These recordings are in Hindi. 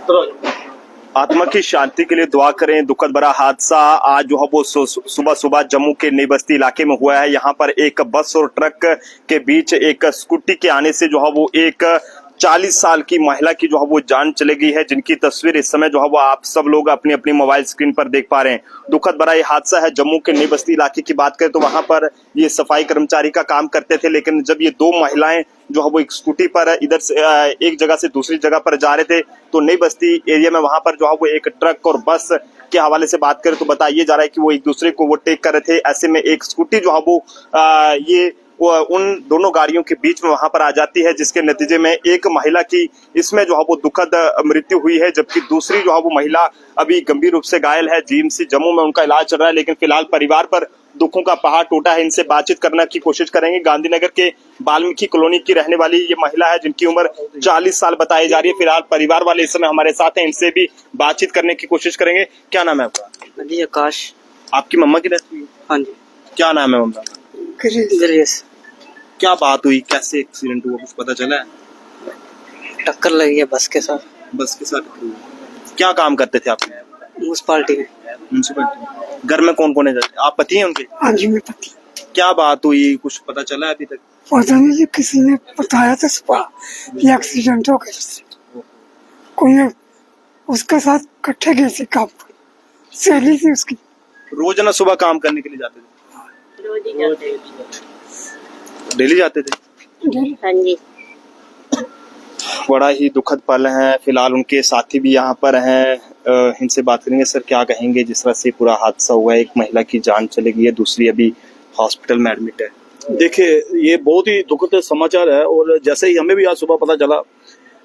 आत्मा की शांति के लिए दुआ करें। दुखद भरा हादसा आज जो है वो सुबह सुबह जम्मू के नई बस्ती इलाके में हुआ है। यहाँ पर एक बस और ट्रक के बीच एक स्कूटी के आने से जो है वो एक 40 साल की महिला की जो है वो जान चली गई है, जिनकी तस्वीर इस समय जो है वो आप सब लोग अपनी अपनी मोबाइल स्क्रीन पर देख पा रहे हैं। दुखद भरा ये हादसा है। जम्मू के नई बस्ती इलाके की बात करें तो वहां पर ये सफाई कर्मचारी का काम करते थे, लेकिन जब ये दो महिलाएं जो है वो एक स्कूटी पर इधर से एक जगह से दूसरी जगह पर जा रहे थे तो नई बस्ती एरिया में वहां पर जो है वो एक ट्रक और बस के हवाले से बात करें तो बताइए जा रहा है कि वो एक दूसरे को ओवरटेक कर रहे थे। ऐसे में एक स्कूटी जो है वो उन दोनों गाड़ियों के बीच में वहां पर आ जाती है, जिसके नतीजे में एक महिला की इसमें जो है वो दुखद मृत्यु हुई है, जबकि दूसरी जो है वो महिला अभी गंभीर रूप से घायल है। जीएमसी जम्मू में उनका इलाज चल रहा है, लेकिन फिलहाल परिवार पर दुखों का पहाड़ टूटा है। इनसे बातचीत करने की कोशिश करेंगे। गांधीनगर के वाल्मीकि कॉलोनी की रहने वाली ये महिला है, जिनकी उम्र 40 साल बताई जा रही है। फिलहाल परिवार वाले इस समय हमारे साथ हैं, इनसे भी बातचीत करने की कोशिश करेंगे। क्या नाम है आपका? जी आकाश। आपकी मम्मा की रहती है? हाँ जी। क्या नाम है मम्मा? ग्रेस। क्या बात हुई, कैसे एक्सीडेंट हुआ, कुछ पता चला है? टक्कर लगी है बस के साथ। बस के साथ? क्या काम करते थे आप? म्यूनसिपालिटी में। म्यूनसिपालिटी। घर में कौन कौन है? आप पति हैं उनके? हाँ जी मैं पति। क्या बात हुई, कुछ पता चला है अभी तक? पता नहीं, ये किसी ने बताया था सुबह ये एक्सीडेंट हो गया। कोई उसके साथ इकट्ठे गए थे, काम सहेली थी उसकी। रोजाना सुबह काम करने के लिए जाते थे? डेली जाते थे? हाँ जी। बड़ा ही दुखद पल है। फिलहाल उनके साथी भी यहाँ पर हैं, इनसे बात करेंगे। सर क्या कहेंगे, जिस तरह से पूरा हादसा हुआ है, एक महिला की जान चली गई है, दूसरी अभी हॉस्पिटल में एडमिट है। देखिए ये बहुत ही दुखद समाचार है, और जैसे ही हमें भी आज सुबह पता चला,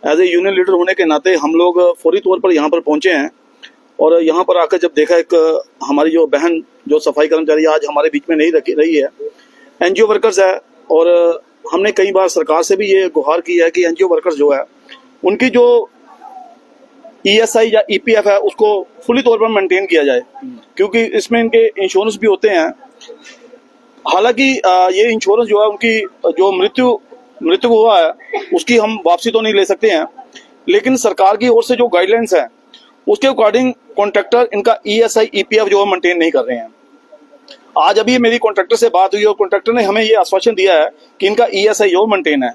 एज ए यूनियन लीडर होने के नाते हम लोग फौरी तौर पर यहाँ पर पहुंचे हैं। और यहाँ पर आकर जब देखा, एक हमारी जो बहन जो सफाई कर्मचारी आज हमारे बीच में नहीं रही है, एनजीओ वर्कर्स है, और हमने कई बार सरकार से भी ये गुहार की है कि एनजीओ वर्कर्स जो है उनकी जो ईएसआई या ईपीएफ है उसको फुली तौर पर मेंटेन किया जाए, क्योंकि इसमें इनके इंश्योरेंस भी होते हैं। हालांकि ये इंश्योरेंस जो है उनकी जो मृत्यु हुआ है उसकी हम वापसी तो नहीं ले सकते हैं, लेकिन सरकार की ओर से जो गाइडलाइंस है उसके अकॉर्डिंग कॉन्ट्रैक्टर इनका ईएसआई ईपीएफ जो है मेंटेन नहीं कर रहे हैं। आज अभी मेरी कॉन्ट्रैक्टर से बात हुई और कॉन्ट्रैक्टर ने हमें ये आश्वासन दिया है कि इनका ईएसआई जो मेंटेन है,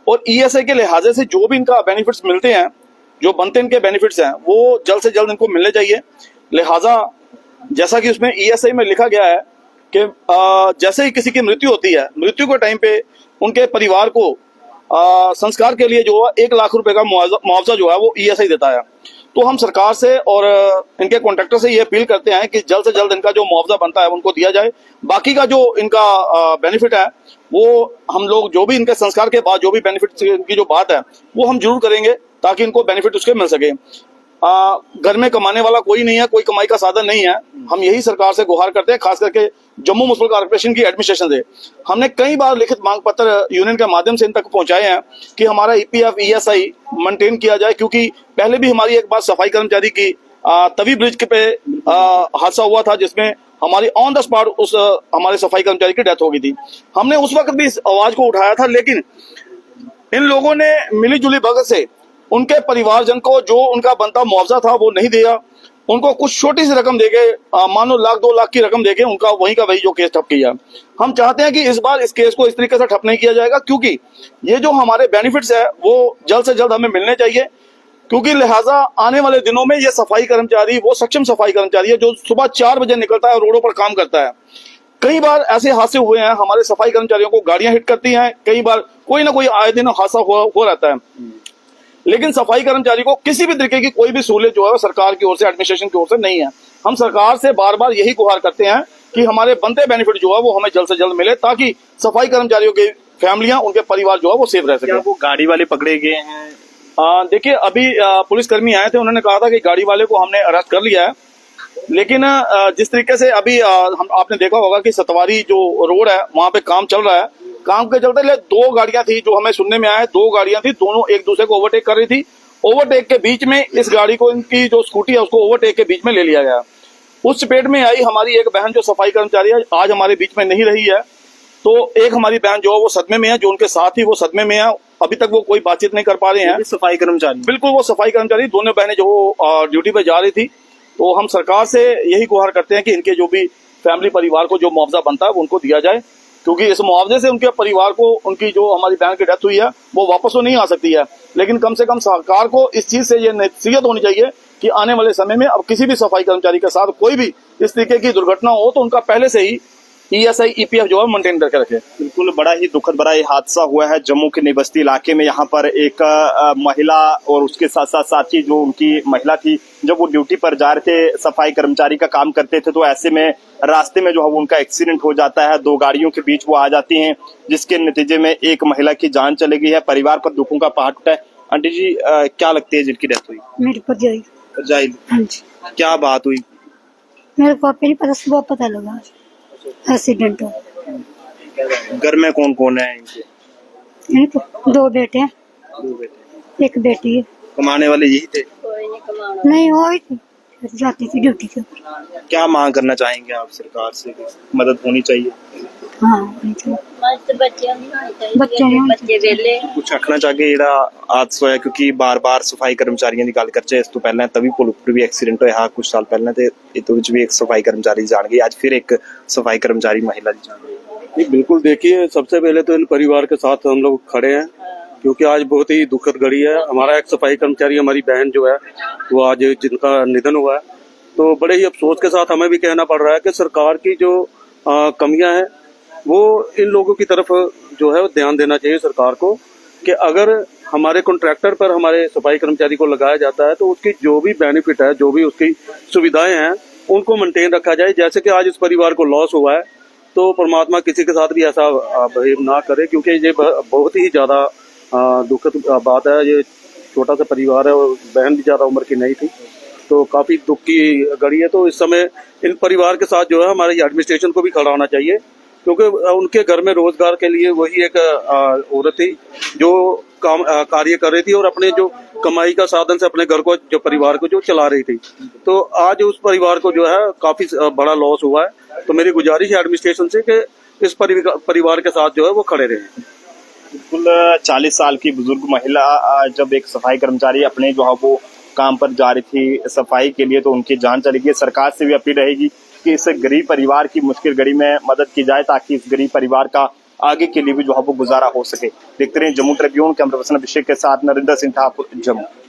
और ईएसआई के लिहाजे से जो भी इनका बेनिफिट्स मिलते हैं, जो बनते इनके बेनिफिट्स हैं, वो जल्द से जल्द इनको मिलने चाहिए। लिहाजा जैसा कि उसमें ईएसआई में लिखा गया है कि जैसे ही किसी की मृत्यु होती है, मृत्यु के टाइम पे उनके परिवार को संस्कार के लिए जो है 1 लाख रुपए का मुआवजा जो है वो ईएसआई देता है। तो हम सरकार से और इनके कॉन्ट्रैक्टर से ये अपील करते हैं कि जल्द से जल्द इनका जो मुआवजा बनता है उनको दिया जाए। बाकी का जो इनका बेनिफिट है वो हम लोग जो भी इनके संस्कार के बाद जो भी बेनिफिट की जो बात है वो हम जरूर करेंगे, ताकि इनको बेनिफिट उसके मिल सके। घर में कमाने वाला कोई नहीं है, कोई कमाई का साधन नहीं है। हम यही सरकार से गुहार करते हैं, खास करके जम्मू म्युनिसिपल कॉर्पोरेशन की एडमिनिस्ट्रेशन से। हमने कई बार लिखित मांग पत्र यूनियन के माध्यम से इन तक पहुंचाए हैं कि हमारा ईपीएफ ईएसआई मेंटेन किया जाए, क्योंकि पहले भी हमारी एक बार सफाई कर्मचारी की तवी ब्रिज पे हादसा हुआ था, जिसमें हमारी ऑन द स्पॉट उस हमारे सफाई कर्मचारी की डेथ हो गई थी। हमने उस वक्त भी इस आवाज को उठाया था, लेकिन इन लोगों ने मिली जुली भगत से उनके परिवारजन को जो उनका बनता मुआवजा था वो नहीं दिया। उनको कुछ छोटी सी रकम देके, मानो 1-2 लाख की रकम देके उनका वहीं का वही जो केस ठप किया। हम चाहते हैं कि इस बार इस केस को इस तरीके से ठप नहीं किया जाएगा, क्योंकि ये जो हमारे बेनिफिट्स है वो जल्द से जल्द हमें मिलने चाहिए। क्योंकि लिहाजा आने वाले दिनों में ये सफाई कर्मचारी वो सक्षम सफाई कर्मचारी है जो सुबह 4 बजे निकलता है और रोडों पर काम करता है। कई बार ऐसे हादसे हुए हैं, हमारे सफाई कर्मचारियों को गाड़ियां हिट करती हैं, कई बार कोई ना कोई आए दिन हादसा हो रहता है, लेकिन सफाई कर्मचारी को किसी भी तरीके की कोई भी सहूलियत जो है सरकार की ओर से, एडमिनिस्ट्रेशन की ओर से नहीं है। हम सरकार से बार बार यही गुहार करते हैं कि हमारे बनते बेनिफिट जो है वो हमें जल्द से जल्द मिले, ताकि सफाई कर्मचारियों की फैमिलियां, उनके परिवार जो है वो सेफ रह सके। वो गाड़ी वाले पकड़े गए हैं? देखिए अभी पुलिसकर्मी आए थे, उन्होंने कहा था कि गाड़ी वाले को हमने अरेस्ट कर लिया है, लेकिन जिस तरीके से अभी आपने देखा होगा कि सतवारी जो रोड है वहां पे काम चल रहा है। काम के चलते 2 गाड़ियां थी, जो हमें सुनने में आया 2 गाड़ियां थी, दोनों एक दूसरे को ओवरटेक कर रही थी। ओवरटेक के बीच में इस गाड़ी को, इनकी जो स्कूटी है उसको ओवरटेक के बीच में ले लिया गया। उस चपेट में आई हमारी एक बहन जो सफाई कर्मचारी है, आज हमारे बीच में नहीं रही है। तो एक हमारी बहन जो है वो सदमे में है, जो उनके साथ ही वो सदमे में है। अभी तक वो कोई बातचीत नहीं कर पा रहे हैं। सफाई कर्मचारी बिल्कुल, वो सफाई कर्मचारी दोनों बहनें जो ड्यूटी पे जा रही थी, तो हम सरकार से यही गुहार करते हैं कि इनके जो भी फैमिली परिवार को जो मुआवजा बनता है वो उनको दिया जाए, क्योंकि इस मुआवजे से उनके परिवार को, उनकी जो हमारी बहन की डेथ हुई है वो वापस तो नहीं आ सकती है, लेकिन कम से कम सरकार को इस चीज से ये नसीहत होनी चाहिए कि आने वाले समय में अब किसी भी सफाई कर्मचारी के साथ कोई भी इस तरीके की दुर्घटना हो तो उनका पहले से ही ESI EPF जो है मेंटेन करके रखे। बिल्कुल, बड़ा ही दुखद भरा ये हादसा हुआ है जम्मू के निबस्ती इलाके में। यहाँ पर एक महिला और उसके साथ साथ साथी जो उनकी महिला थी, जब वो ड्यूटी पर जा रहे थे, सफाई कर्मचारी का काम करते थे, तो ऐसे में रास्ते में जो है वो उनका एक्सीडेंट हो जाता है। दो गाड़ियों के बीच वो आ जाती हैं, जिसके नतीजे में एक महिला की जान चली गई है। परिवार पर दुखों का पहाड़ टूटा है। आंटी जी, क्या लगती है जिनकी डेथ हुई? मेरी भरजाई। भरजाई, हाँ जी, क्या बात हुई? मेरे को भी नहीं पता, सुबह पता लगा एक्सीडेंट हो। घर में कौन कौन है इनके? इनके 2 बेटे हैं, 2 बेटे। 1 बेटी है। कमाने वाले यही थे? नहीं, वो ही थी, जाती थी ड्यूटी के। क्या मांग करना चाहेंगे आप सरकार से? मदद होनी चाहिए। हाँ, बच्चे वेले कुछ आखना चाहगे जेड़ा हादसा होया, क्योंकि बार बार सफाई कर्मचारियों की गल करचे, इस तो पहले तभी पुल उपर भी एक्सीडेंट होया कुछ साल पहले, ते इस विच भी एक सफाई कर्मचारी जान गई, आज फिर एक सफाई कर्मचारी महिला की जान गई। बिल्कुल, देखिए, सबसे पहले तो इन परिवार के साथ हम लोग खड़े हैं, क्योंकि आज बहुत ही दुखद घड़ी है। हमारा एक सफाई कर्मचारी, हमारी बहन जो है वो आज जिनका निधन हुआ है, तो बड़े ही अफसोस के साथ हमें भी कहना पड़ रहा है कि सरकार की जो कमियां हैं वो इन लोगों की तरफ जो है ध्यान देना चाहिए सरकार को, कि अगर हमारे कॉन्ट्रैक्टर पर हमारे सफाई कर्मचारी को लगाया जाता है तो उसकी जो भी बेनिफिट है, जो भी उसकी सुविधाएं हैं, उनको मेंटेन रखा जाए। जैसे कि आज इस परिवार को लॉस हुआ है, तो परमात्मा किसी के साथ भी ऐसा बिहेव ना करे, क्योंकि ये बहुत ही ज्यादा दुखद बात है। ये छोटा सा परिवार है और बहन भी ज्यादा उम्र की नहीं थी, तो काफी दुख की घड़ी है। तो इस समय इन परिवार के साथ जो है हमारे एडमिनिस्ट्रेशन को भी खड़ा होना चाहिए, क्योंकि उनके घर में रोजगार के लिए वही एक औरत थी जो काम कार्य कर रही थी और अपने जो कमाई का साधन से अपने घर को, जो परिवार को जो चला रही थी। तो आज उस परिवार को जो है काफी बड़ा लॉस हुआ है। तो मेरी गुजारिश है एडमिनिस्ट्रेशन से कि इस परिवार के साथ जो है वो खड़े रहें। बिल्कुल, 40 साल की बुजुर्ग महिला जब एक सफाई कर्मचारी अपने जो है वो काम पर जा रही थी सफाई के लिए, तो उनकी जान चली गई। सरकार से भी अपील रहेगी कि इस गरीब परिवार की मुश्किल घड़ी में मदद की जाए, ताकि इस गरीब परिवार का आगे के लिए भी जो है वो गुजारा हो सके। देखते रहे जम्मू ट्रिब्यून, कैमरा पर्सन अभिषेक के साथ नरेंद्र सिंह ठाकुर, जम्मू।